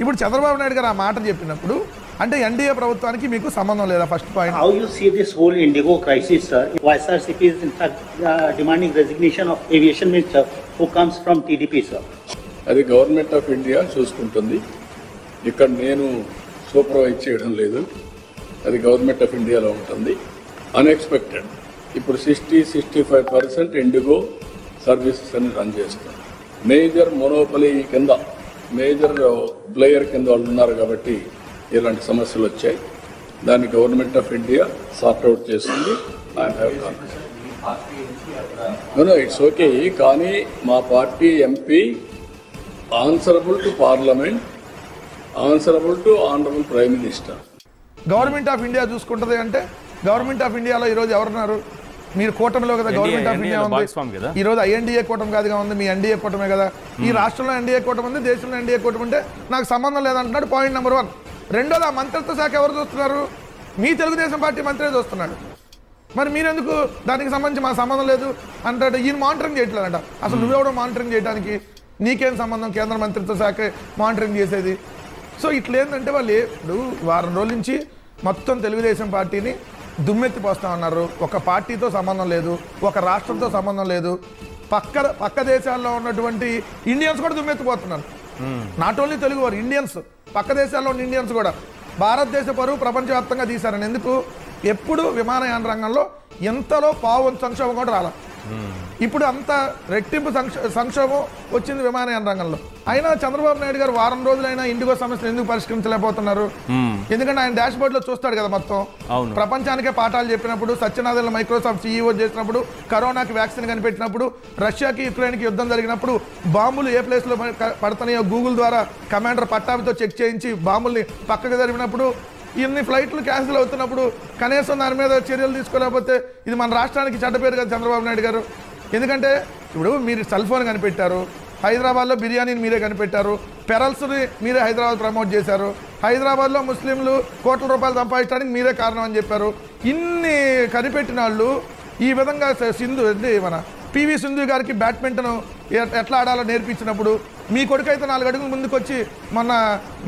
ఇప్పుడు చంద్రబాబు నాయుడు గారు ఆ మాట చెప్పినప్పుడు అంటే ఎన్డీఏ ప్రభుత్వానికి మీకు సంబంధం లేదా? First point. How you see this whole Indigo crisis, sir? YSRCP is in fact demanding resignation of aviation minister who comes from TDP, sir. అది గవర్నమెంట్ ఆఫ్ ఇండియా చూసుకుంటుంది. ఇక్కడ నేను సూపర్వైజ్ చేయడం లేదు. అది గవర్నమెంట్ ఆఫ్ ఇండియాలో ఉంటుంది. అన్ఎక్స్పెక్టెడ్ ఇప్పుడు 60-65% ఇండిగో సర్వీసెస్ అని రన్ చేస్తారు. మేజర్ మొనోపలీ కింద మేజర్ ప్లేయర్ కింద వాళ్ళు ఉన్నారు కాబట్టి ఇలాంటి సమస్యలు వచ్చాయి. దాన్ని గవర్నమెంట్ ఆఫ్ ఇండియా సార్ట్అవుట్ చేస్తుంది. It's okay. కానీ మా party MP answerable to parliament, answerable to honourable prime minister. Government of India చూసుకుంటది అంటే గవర్నమెంట్ ఆఫ్ ఇండియాలో ఈరోజు ఎవరున్నారు? మీరు కూటమిలో కదా గవర్నమెంట్ ఆఫ్ ఇండియా ఉంది. ఈ రోజు ఐఎన్డీఏ కూటమి కాదుగా ఉంది, మీ ఎన్డీఏ కూటమే కదా. ఈ రాష్ట్రంలో ఎన్డీఏ కూటమి ఉంది, దేశంలో ఎన్డీఏ కూటమి ఉంటే నాకు సంబంధం లేదంటున్నాడు. Point number 1. రెండోది, ఆ మంత్రిత్వ శాఖ ఎవరు చూస్తున్నారు? మీ తెలుగుదేశం పార్టీ మంత్రే చూస్తున్నాడు. మరి మీరెందుకు దానికి సంబంధించి మా సంబంధం లేదు అంటాడు? ఈయన మానిటరింగ్ చేయట్లేదంట. అసలు నువ్వెవడో మానిటరింగ్ చేయడానికి? నీకేం సంబంధం? కేంద్ర మంత్రిత్వ శాఖ మానిటరింగ్ చేసేది. సో ఇట్లా ఏంటంటే వాళ్ళు ఇప్పుడు వారం రోజుల నుంచి మొత్తం తెలుగుదేశం పార్టీని దుమ్మెత్తిపోస్తా ఉన్నారు. ఒక పార్టీతో సంబంధం లేదు, ఒక రాష్ట్రంతో సంబంధం లేదు. పక్క దేశాల్లో ఉన్నటువంటి ఇండియన్స్ కూడా దుమ్మెత్తిపోతున్నారు. నాట్ ఓన్లీ తెలుగు వారు, ఇండియన్స్, పక్క దేశాల్లో ఉన్న ఇండియన్స్ కూడా భారతదేశ పరువు ప్రపంచవ్యాప్తంగా తీశారని. ఎందుకు? ఎప్పుడు విమానయాన రంగంలో ఎంతలో పావు సంక్షోభం కూడా రాల. ఇప్పుడు అంత రెట్టింపు సంక్షోభం వచ్చింది విమానయాన రంగంలో. అయినా చంద్రబాబు నాయుడు గారు వారం రోజులైనా ఇండిగో సమస్యలు ఎందుకు పరిష్కరించలేకపోతున్నారు? ఎందుకంటే ఆయన డాష్ బోర్డ్ లో చూస్తాడు కదా మొత్తం. ప్రపంచానికే పాఠాలు చెప్పినప్పుడు, సత్యనాదెల్ల మైక్రోసాఫ్ట్ CEO చేసినప్పుడు, కరోనాకి వ్యాక్సిన్ కనిపెట్టినప్పుడు, రష్యాకి యుక్రెయిన్కి యుద్ధం జరిగినప్పుడు, బాంబులు ఏ ప్లేస్ లో పడుతున్నాయో గూగుల్ ద్వారా కమాండర్ పట్టాభితో చెక్ చేయించి బాంబుల్ని పక్కకు జరిపినప్పుడు, ఇన్ని ఫ్లైట్లు క్యాన్సిల్ అవుతున్నప్పుడు కనీసం దాని మీద చర్యలు తీసుకోలేకపోతే ఇది మన రాష్ట్రానికి చెడ్డ పేరు కదా చంద్రబాబు నాయుడు గారు. ఎందుకంటే ఇప్పుడు మీరు సెల్ ఫోన్ కనిపెట్టారు, హైదరాబాద్లో బిర్యానీని మీరే కనిపెట్టారు, పెరల్స్ని మీరే హైదరాబాద్ ప్రమోట్ చేశారు, హైదరాబాద్లో ముస్లింలు కోట్ల రూపాయలు సంపాదించడానికి మీరే కారణం అని చెప్పారు. ఇన్ని కనిపెట్టిన వాళ్ళు ఈ విధంగా మన PV సింధు గారికి బ్యాడ్మింటన్ ఎట్లా ఆడాలో నేర్పించినప్పుడు మీ కొడుకైతే 4 అడుగులు ముందుకు వచ్చి మొన్న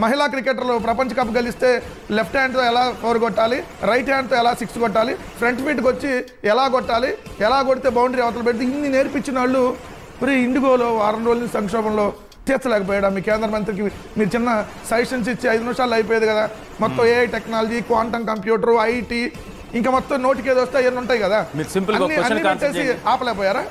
మహిళా క్రికెటర్లు ప్రపంచ కప్ గెలిస్తే లెఫ్ట్ హ్యాండ్తో ఎలా 4 కొట్టాలి, రైట్ హ్యాండ్తో ఎలా 6 కొట్టాలి, ఫ్రంట్ ఫీట్కి వచ్చి ఎలా కొట్టాలి, ఎలా కొడితే బౌండరీ అవతల పెడితే ఇన్ని నేర్పించిన వాళ్ళు మరి ఇండిగోలో వారం రోజుల సంక్షోభంలో తీర్చలేకపోయాడా? మీ కేంద్ర మంత్రికి మీరు చిన్న సజెషన్స్ ఇచ్చి 5 నిమిషాలు అయిపోయేది కదా. మొత్తం AI technology, quantum computer, IT ఇంకా మొత్తం నోటికి ఏదో వస్తే అవన్నీ ఉంటాయి కదా, అన్ని పెట్టేసి ఆపలేకపోయారా?